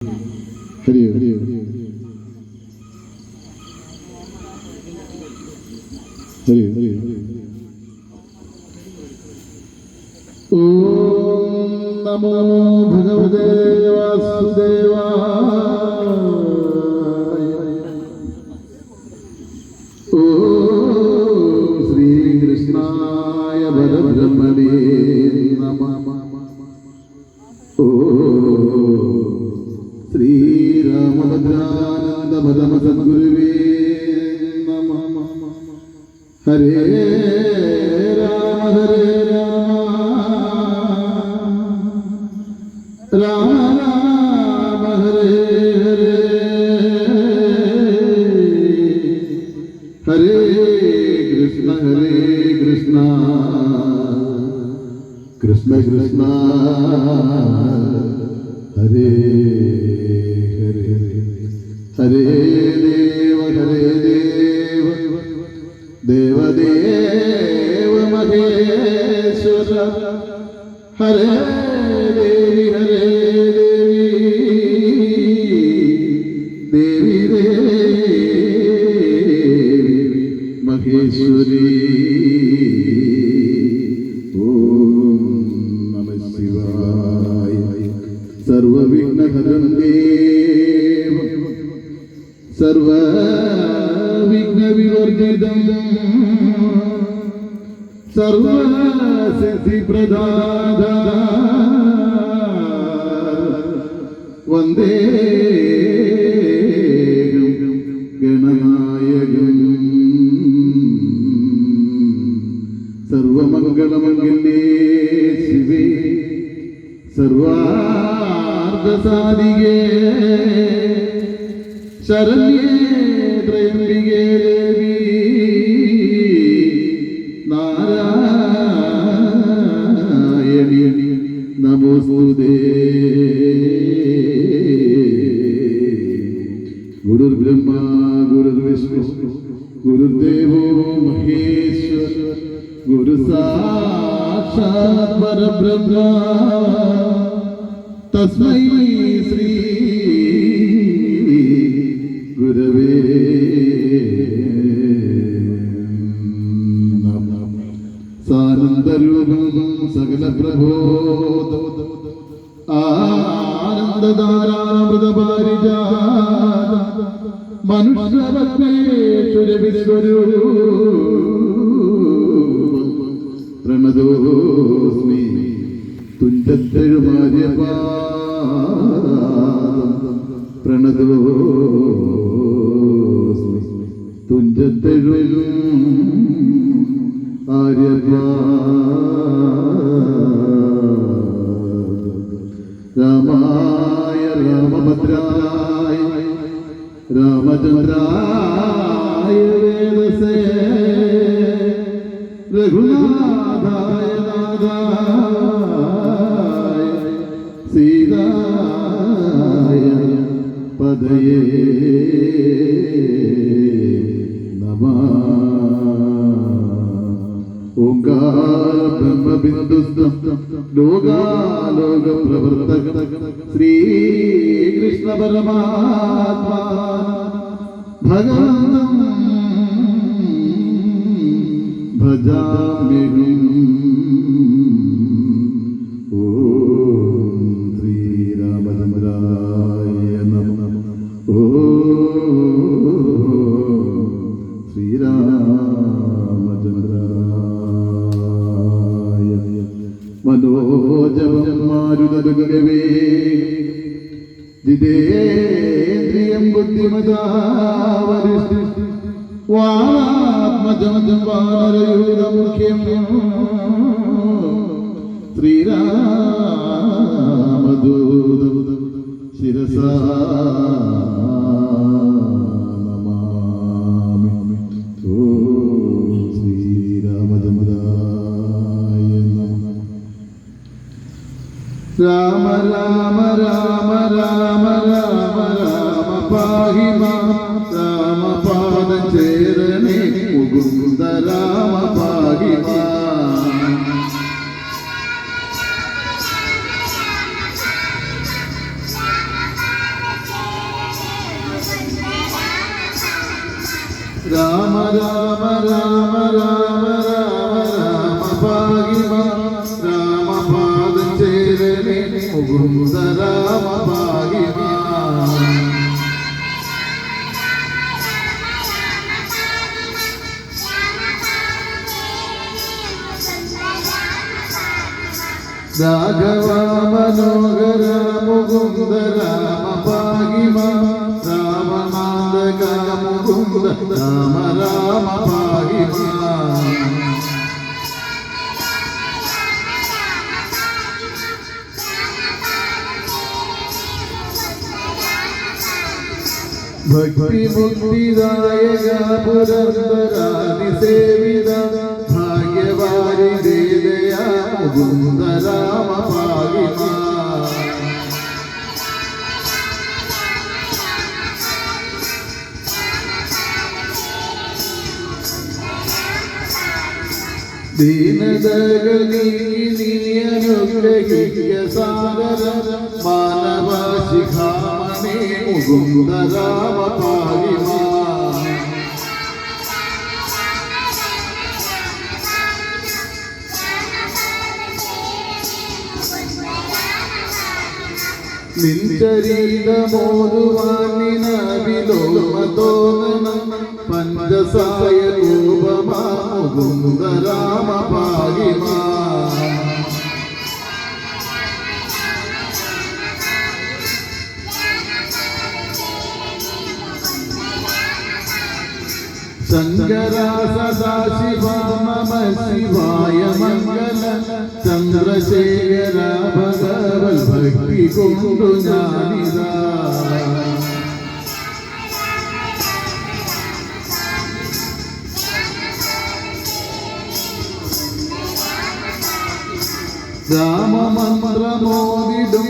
ഹരി ഹരി ഹരി ഹരി ഓം നമോ ഭഗവതേ വാസുദേവായ. ഓം ശ്രീകൃഷ്ണായ പരബ്രഹ്മണേ നമഃ. ഓം ശ്രീരാമഭദ്രാനന്ദ പരമ സദ്ഗുരുവേ നമഃ. ഹരേ രാമ ഹരേ രാമ രാമ രാമ ഹരേ ഹരേ ഹരേ കൃഷ്ണ കൃഷ്ണ കൃഷ്ണ ഹരേ ഹരേ ഹരേ ദേവ ദേവദേവ മഹേശ്വര ഹരേ ദേവി ദേവി മഹേശ്വരി. ഓം നമഃ ശിവായ. സർവവിഘ്നഹരം ദേവ സർവവിഘ്നവിവർജിതം സർവസിദ്ധിപ്രദാത വന്ദേ ഗണനായകം. സർവമംഗളമംഗല്യേ ശിവേ സർവാർദ്ധസാധികേ ശരണ്യേ ത്രയംബികേ ദേവി നാരായണി നമോസ്തുതേ. ഗുരുർബ്രഹ്മ ഗുരുർവിഷ്ണു ഗുരുദേവോ മഹേശ്വര ഗുരു സാക്ഷാത് പരബ്രഹ്മ തസ്മൈ ശ്രീ ഗുരവേ നമഃ. സാനന്ദരൂപം സകല പ്രബോധം ആനന്ദധാരാമൃതപാരിജാത മനുഷ്യരൂപം പ്രണതോസ്മി തുഞ്ചത്തെഴുമാര്യപാദം പ്രണതോസ്മി തുഞ്ചത്തെഴും രാമായ രാമഭദ്രായ രാമചന്ദ്രായ വേദസേ രഘുനാഥായ നാഥായ സീതായ പദയേ നമഃ. ഓംകാര ബ്രഹ്മബിന്ദുസ്തം ലോകാലോക പ്രവർത്തക ശ്രീകൃഷ്ണ പരമാത്മാ ഭഗവന്തം ഭജാമ്യഹം. ഓം ശ്രീരാമചന്ദ്രായ നമഃ. ഓം ശ്രീരാമചന്ദ്രായ. മനോജവം മാരുതഗവേ ജിതേന്ദ്രിയം ബുദ്ധിമതാവരിഷ്ഠ വാത്മജം വാനരയൂതമുഖ്യം ശ്രീരാമദൂതം ശിരസാ നമാമി. ഓം ശ്രീരാമചന്ദ്രായ നമഃ. രാമ രാമ രാമ രാമ രാമ രാമ പാഹി മാം. രാമപാദം ചേരണേ മുകുന്ദ രാമ പാഹി മാം. രാമ രാമ രാമ രാമ രാമ രാമ ഭാഗിമ രാമപാദം ചേരണേ മുകുന്ദ രാമ ഭാഗിമ രാഘവ മനോഹര മുകുന്ദ രാമ ഭാഗിമ രാമനാഥക മുകുന്ദ രാമ രാമ ഭാഗിമ ഭക്തി മുക്തിദായക പുരന്ദരാതി സേവിത ഭാഗ്യവാരി ദേദയാ മുകുന്ദ രാമ ഭാഗിമ ദീനതകൾ നീ അനുഗ്രഹിക്ക സാഗര മാനവ ശിഖാമണി മുകുന്ദ രാമ ഭാഗിമ നിൻചരീതമോരുവാനിനവിലോമതോനനം പഞ്ചസായ രൂപമാ മുകുന്ദ രാമ ഭാഗിമ ശങ്കര സദാശിവ നമ ശിവായ മംഗള ചന്ദ്രശേഖര ഭഗവത് ഭക്തി കൊണ്ടു ഞാനിതാ രാമമന്ത്രമോദിടും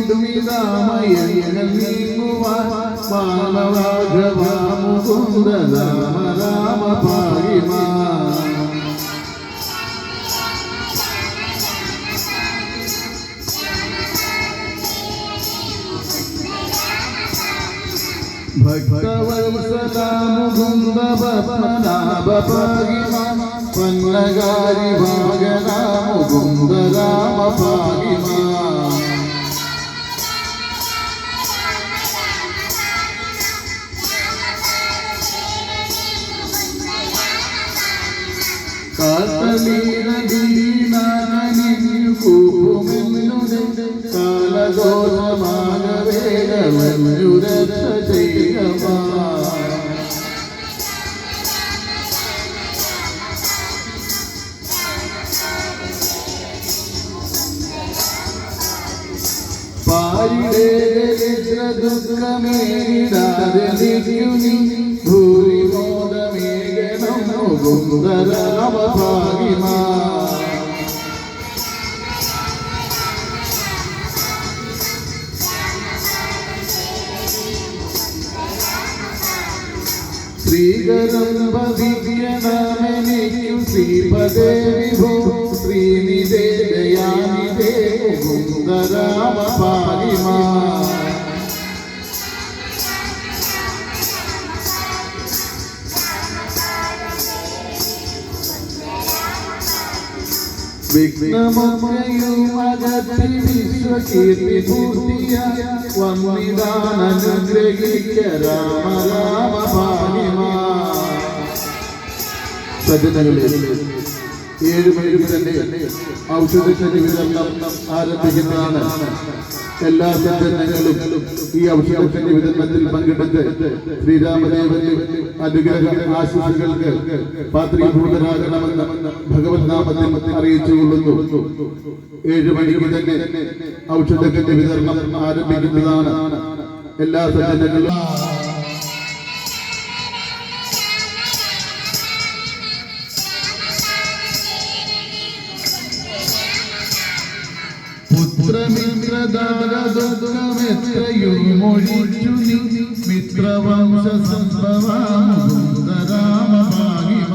രാമയങ്ങൾ നീങ്ങുവാൻ മാനവാഘവ മുകുന്ദ രാമ രാമ ഭാഗിമ ഭക്തവത്സല മുകുന്ദ പത്മനാഭ ഭാഗിമ പന്നഗാരി ഭാഗന മുകുന്ദ രാമ ഭാഗിമ കാതലീനദീനാനിയു കൂമെന്നുടെ കാലദോഷമാകവേഗവന്നുരക്ഷ ചെയ്യമാ പാരിടേദുഃഖമേടാതെ നിൽക്കുനി ഭൂരിമോദമേഘനം മുകുന്ദ രാമ ഭാഗിമ ശ്രീകരം ഭവിഷ്യണമെനിക്കു ശ്രീപദേ വിഭോ ശ്രീനിധേ ദയാനിധേ മുകുന്ദ രാമ ഭാഗിമ വിഘ്നമൊക്കെയും അകറ്റി വിശ്വകീർത്തി പൂർത്തിയ വന്നിതാനനുഗ്രഹിക്ക രാമ രാമ ഭാഗിമ സജ്ജനങ്ങളെ 7 മണിക്ക് തന്നെ ഔഷധത്തിന്റെ വിതരണം ആരംഭിക്കുന്നതാണ്. എല്ലാ സജ്ജനങ്ങളും ഈ ഔഷധത്തിന്റെ വിതരണത്തിൽ പങ്കെടുത്ത് ശ്രീരാമദേവന്റെ അനുഗ്രഹ ആശീസ്സുകൾക്ക് പാത്രീഭൂതരാകണമെന്ന് ഭഗവത് നാമത്തിൽ അറിയിച്ചുകൊള്ളുന്നു. 7 മണിക്ക് തന്നെ ഔഷധത്തിന്റെ വിതരണം ആരംഭിക്കുന്നതാണ്. എല്ലാ സജ്ജനങ്ങളും പുത്രമിത്രദാരദുഃഖമെത്രയുമൊഴിച്ചു നീ മിത്രവംശ സംഭവ മുകുന്ദ രാമ ഭാഗിമ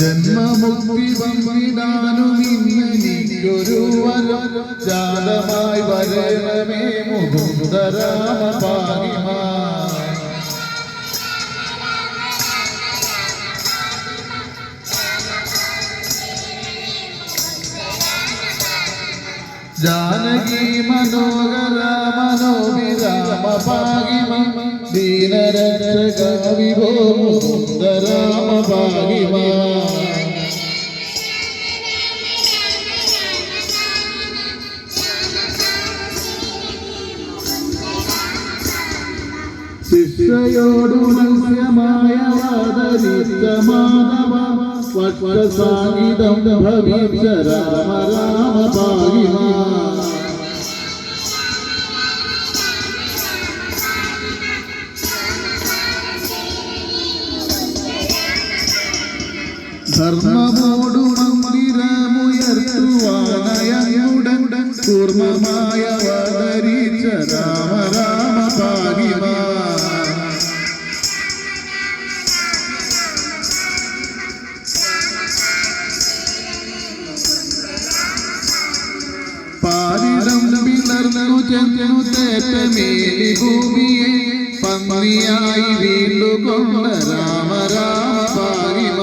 ജന്മമുക്തി വന്നിടാനും ഇന്നെനിക്കൊരു വരം ജാതമായി വരണമേ മുകുന്ദരാമ പാഹിമാ. ജാനകി മനോഹര മനോവിരാമ പാഹിമ ദീനരക്ഷക വിഭോ മുകുന്ദരാമ പാഹിമ. ശിക്ഷയോടു മത്സ്യമായ വാദരിച്ച മാധവ വക്ഷസാഗിതം ഭവിച്ച രാമ രാമ പാഹിമ. ധർമ്മമോടു മന്ദിരമുയർത്തുവാനയുടൻ കൂർമ്മമായ അവതരിച്ച രാമ രാമ പാഹിമ. പാരിടം പിളർന്നു ചെന്നു തേറ്റമേലി ഭൂമിയെ പന്നിയായി വീണ്ടുകൊണ്ട രാമ രാമ പാഹിമ.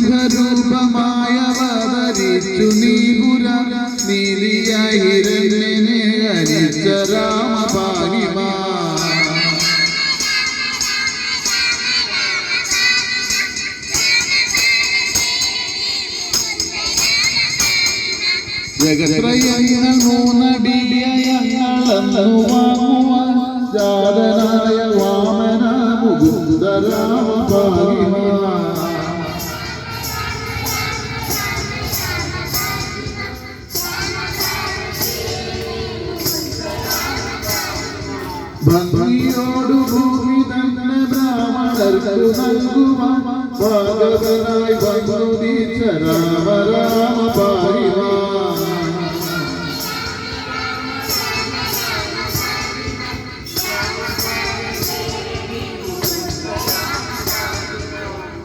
നാരസിംഹരൂപമായ അവതരിച്ചു നീപുര നീലിയായിരനെ ഹരിച്ച രാമ പാഹിമ. ജഗത്രയങ്ങൾ മൂന്നടിയങ്ങളെന്നു വാങ്ങുവാൻ ജാതനായ വാമന മുകുന്ദരാമ പാഹിമ. ഭംഗിയോടു ഭൂമി തന്നെ ബ്രാഹ്മണർക്കു നൽകുവാൻ ഭാഗവനായി ഭഗവതീച്ച രാമ രാമ പാഹിമ.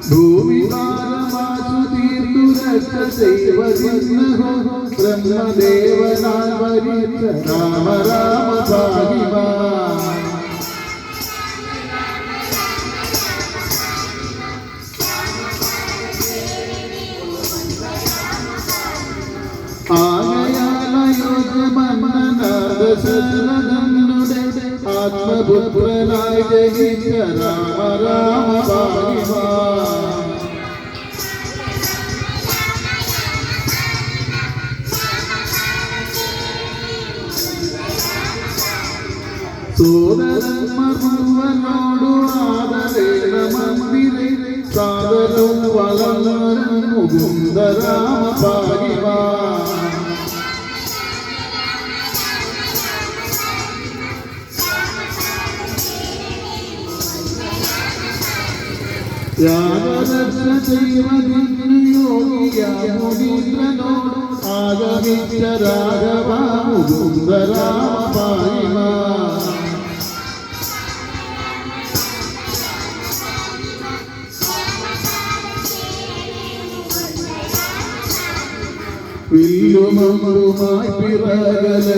ഭൂമി ഭാരമാശു തീർത്തു രക്ഷ ചെയ്വതിന്നഹോ ബ്രഹ്മദേവനാൽ വരിച്ച രാമ രാമ പാഹിമ. ആകയാലയോജമന്നനാദശരഥനുടെ ആത്മപുത്രനായി ജനിച്ച രാമ രാമ പാഹിമ. സോദരന്മാർ മുഴുവനോടു ആദരേണ മന്ദിരെ സാദരം വളർന്നവൻ മുകുന്ദരാമ പാഹിമ. യാഗരക്ഷ ചെയ്വതിന്നു യോഗിയാമുനീന്ദ്രനോട് ആഗമിച്ച രാഘവ മുകുന്ദരാമ പാഹിമ. വില്ലുമമ്പുമായി പിറകലുമായുടൻ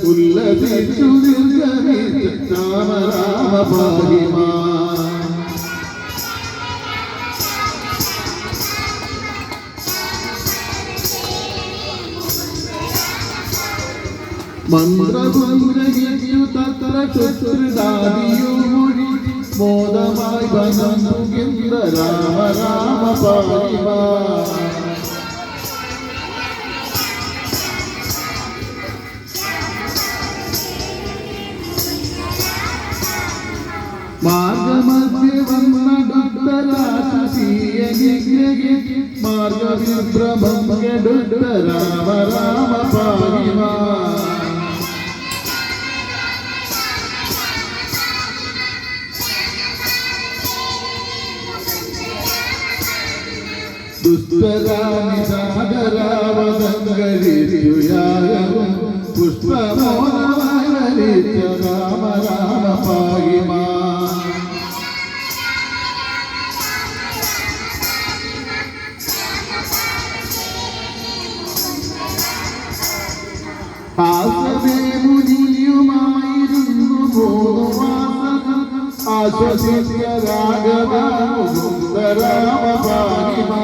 ഉല്ലസിച്ചു ദീർഘമിച്ച രാമ രാമ പാഹിമ. മന്ത്രകുന്ദ്രഹിച്ചു തത്ര ശുശ്രുതാദിയുമൊഴി മോദമായി വന്നുകിന്ദ രാമ രാമ പാഹിമ. മാർഗമധ്യ വന്നടുത്ത രാക്ഷസീയനിഗ്രഹി മാർഗവിഭ്രമം കെടുത്ത രാമ രാമ പാഹിമ. ദുഷ്ടരാനി സാഗരാവതംഗ ആ സമയം മുനിയുമായിരുന്നു 3 മാസം ആശ്വസിച്ച രാഘവ സുന്ദരാമ ഭാഗ്യമാ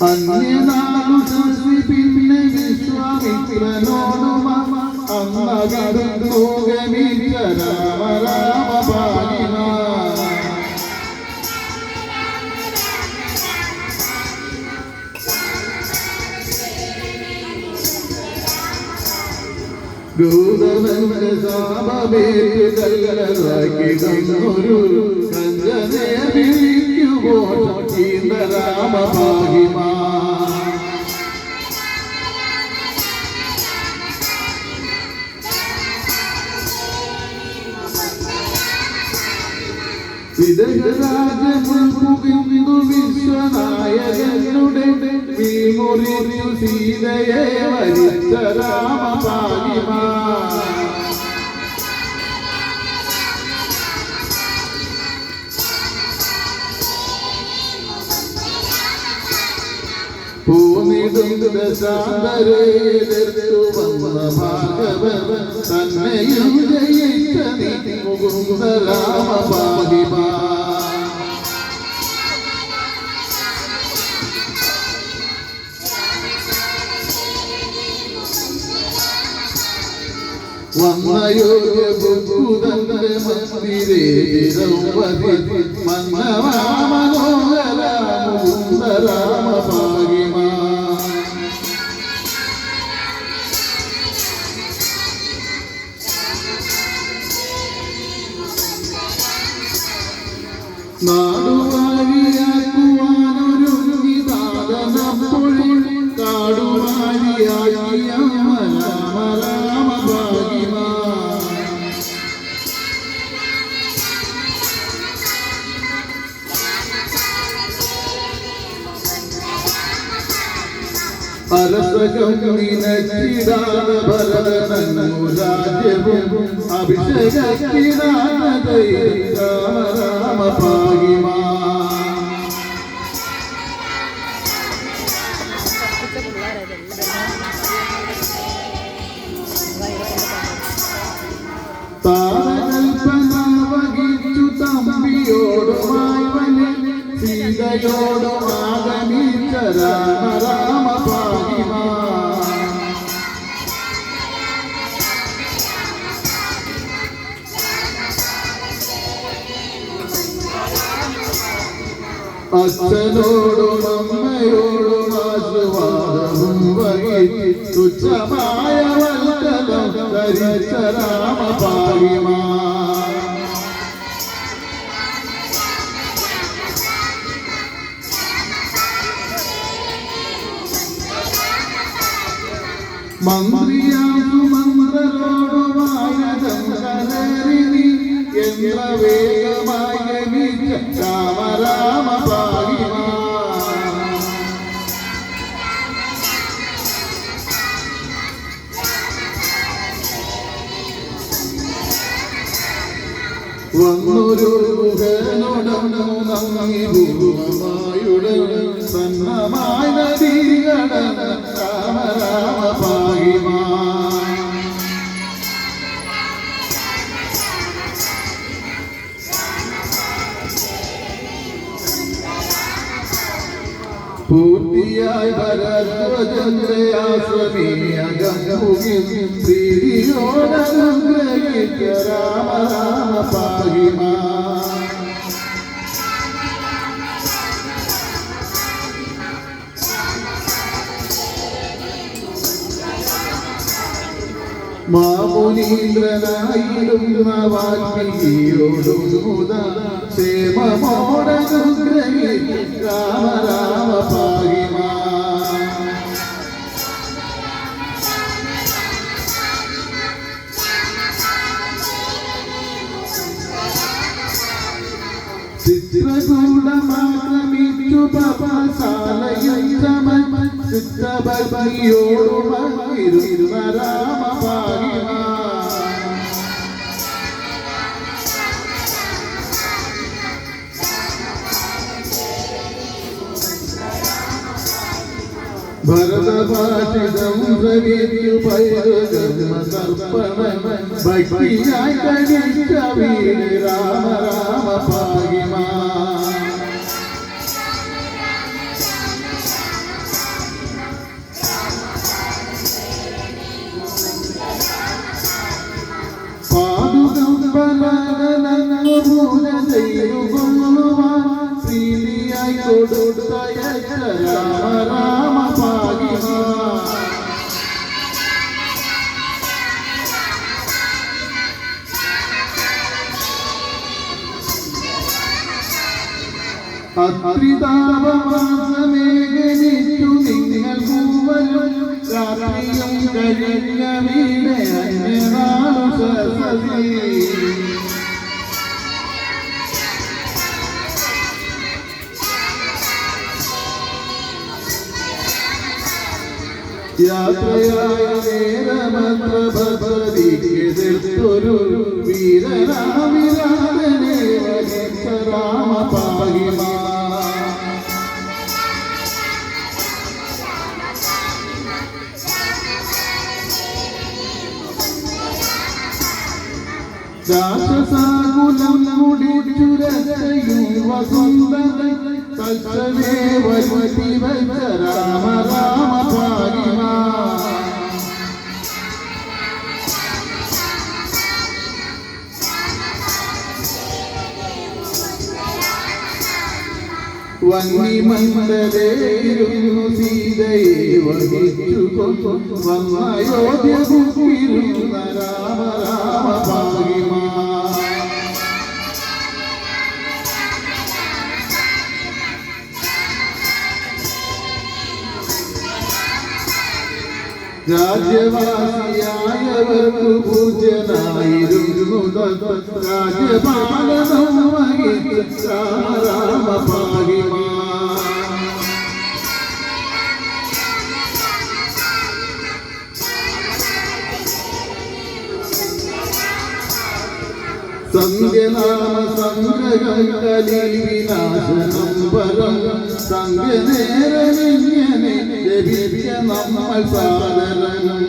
അന്യനാളു ശശി പിന്നെ വിശ്വാമിത്രനോടും അന്നകരുന്നു ഗമിച്ച രാമ രാമ ഭാഗ്യമാ ഗൗതമന്റെ ശാപമേറ്റ് കല്ലറാക്കിടന്നൊരു കഞ്ചനെ വിളിക്കുമ്പോൾ രാമ ഭാഗ്യമാ വിദഗ്ധരാജമുൾപുകിന്ദു വിശ്വനായകനുടെ വിമുറിച്ചു സീതയെ വരിച്ച രാമ ഭാഗ്യമാ ഭൂമിടുന്ന ശാന്തരേതു വന്ന ഭാഗവൻ തന്നെയും ജയിച്ച നീ മുകുന്ദ രാമ ഭാഗ്യമാ വന്നയോഗ്യ ബുദ്ധന്റെ മന്ദിരേ ദ്രൗപദി മന്നവാമനോഹര മുകുന്ദ രാമ ഭാഗ്യമാ നാടുവാഴിയാക്കുവാനൊരുങ്ങി നാദനപ്പൊഴിൽ കാടുവാഴിയാക്കിയ രാമ രാമ ഭാഗ്യമാ അരസകമിനച്ചിടാന ഭരതനു രാജ്യവും അഭിഷേകിടാന രാമ രാമ ഭാഗ്യമാ താരകൽപ്പന വഹിച്ചു തമ്പിയോടുമായി വനി സീതയോടും ആഗമിച്ച രാമ രാമ ഭാഗ്യമാ അച്ഛനോടും അമ്മയോടും ആശീർവാദവും വഹിച്ച് തുച്ഛമായ വൽക്കലം ധരിച്ച രാമ ഭാഗ്യമാ മന്ത്രിയാകും മന്ത്രരോടുമായ ചന്ദ്രനേരി എന്ന വേഗമായ രാമ രാമ ഭാഗ്യമാ വന്നൊരു മുഖനോടന്നു നന്ദി പൂർവമായുടെ സന്നമായ നദികട രാമ രാമ ഭാഗ്യമാ പൂർത്തിയായി ഭരദ്വജന്ദ്രയാശ്രമീയഗംഗുകിം പ്രീതിയോടനുഗ്രഹിക്ക രാമ രാമ ഭാഗ്യമാ മാമുനീന്ദ്രനായിടും വാൽമീകിയോടും ക്ഷേമമോടനുഗ്രഹിക്ക രാമ രാമ ഭാഗ്യമാ ചിത്രകൂടമാക്രമിച്ചു പപസാലയുദ്ധമൻ ചിത്രബലിയോടുമങ്ങിരുന്ന രാമ ഭാഗ്യമാ ഭരതഭാഷിതം പ്രവീത്യു പൈതൃകർമ്മതർപ്പണം ഭക്തിയായി കഴിച്ച വീര രാമ രാമ പാഹിമാ. പാതുകം പലനങ്ങു പൂജ ചെയ്യുകൊള്ളുവാൻ പ്രീതിയായി കൊടുത്തയ രാമ രാമ പാഹിമാ. അത്രിതാപമാസമേഘനിച്ചു നിങ്ങൾ മൂവരും രാത്രിയും കഴിഞ്ഞ വീണ അന്യനാളു സരസി. യാത്രയായ നേരമത്ര ഭദ്രതീക്കെതിർത്തൊരു വീരരാമിരാജനെ വഹിച്ച രാമ പാഹിമാ. രാക്ഷസാകുലം മുടിച്ചുരയും വസുന്ധര തൽക്ഷണേ വരുത്തി വച്ച രാമ രാമ പാഹിമാ. വന്യമണ്ഡലേരുന്നു സീതയെ വഹിച്ചുകൊണ്ടു വന്നയോധ്യ ഭൂമിരുന്ന രാമ രാമ പാഹിമാ. രാജ്യവാസിയായവർക്കു പൂജ്യനായിരുന്നു രാജ്യപാലനം വഹിച്ച രാമ രാമ പാഹിമാ. സംഖ്യനാമ സംഗ്രഹം കലിവിനാശനം പരം സംഖ്യനേരനിങ്ങനെ ലഭിച്ച നമ്മൾ സാദരം.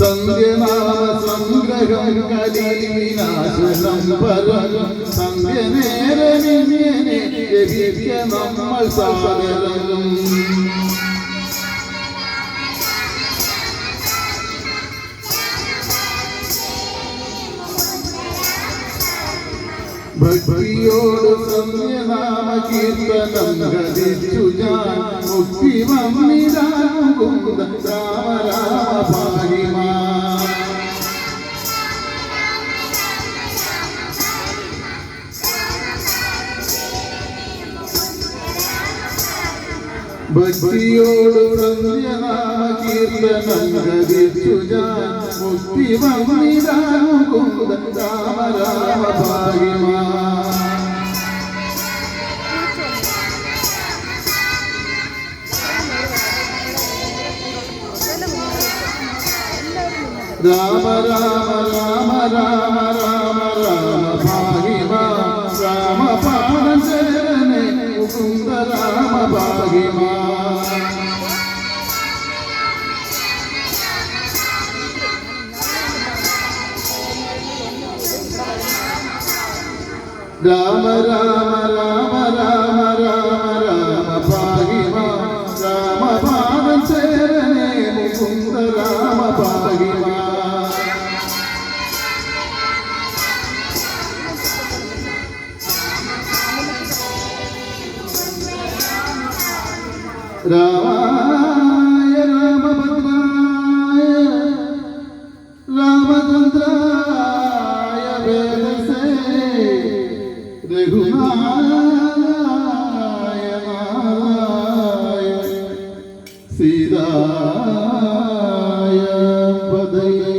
സംഖ്യനാമ സംഗ്രഹം കലിവിനാശനം പരം സംഖ്യനേരനിങ്ങനെ ലഭിച്ച നമ്മൾ സാദരം. ഭക്തിയോട് സംയനാമ കീർത്തനം ഗതിച്ചു ഞാൻ മുക്തി വന്നിരാകും രാമ രാമ പാഹിമാ. ഭക്തിയോട് സംയനാമ കീർത്തനം ഗതിച്ചു ഞാൻ മുക്തി വന്നിരാകും രാമ രാമ പാഹിമാ. രാമ രാമ രാമ രാമ രാമ രാമ പാഹിമാ. രാമ പാദശരണേ മുകുന്ദ രാമ പാഹിമാ. രാമ രാമ രാമ രാമ രാമ രാമ പാഹിമാ. രാമ പാദശരണേ മുകുന്ദ രാമ പാഹിമാ. രാമായ രാമഭദ്രായ രാമചന്ദ്രായ വേദസേ രഘുനായ നാരായ സീതായ പദയേ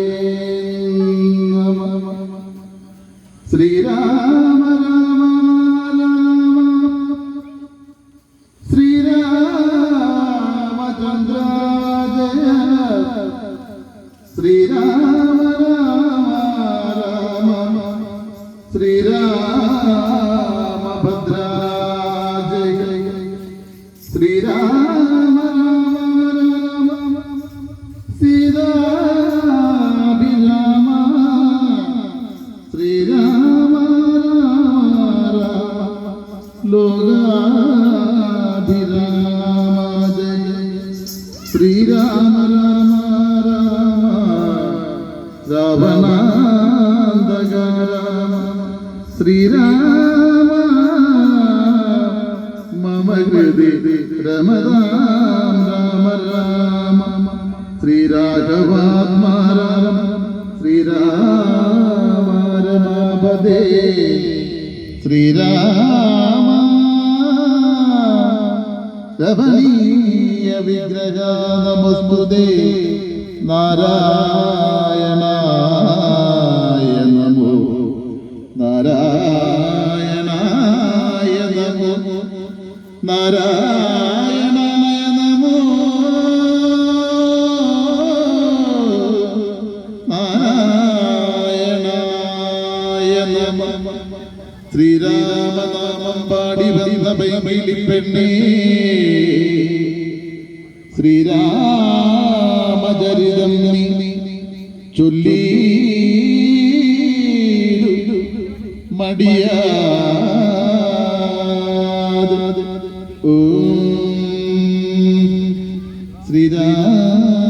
നമഃ. ശ്രീരാമ രാമ രാമ ശ്രീരാമചന്ദ്ര ജയ ശ്രീരാമ രാമ രാമ ശ്രീരാമഭദ്രാജയ ശ്രീരാമ സീതാഭിരാമ ശ്രീരാമ ലോകാഭിരാമ ജയ ശ്രീരാമ രാമ രാമ രാവണാന്തക രാമ ശ്രീരാമ മമ ഹൃദി രമതാം രാമ രാമ ശ്രീരാഘവാത്മാ രാമ ശ്രീരാമ രമാപദേ ശ്രീരാമ രമണീയ വിഗ്രഹ നമസ്തുതേ നാരായണായ നമോ നാരായണായ നമോ നാരായണായ നമോ നാരായണായ നമോ ശ്രീരാമനാമം പാടി വന്ന ബൈബിലിപ്പെണ്ണേ ശ്രീരാമചരിതം നീ ചൊല്ലി മടിയാതെ ഓം ശ്രീരാമ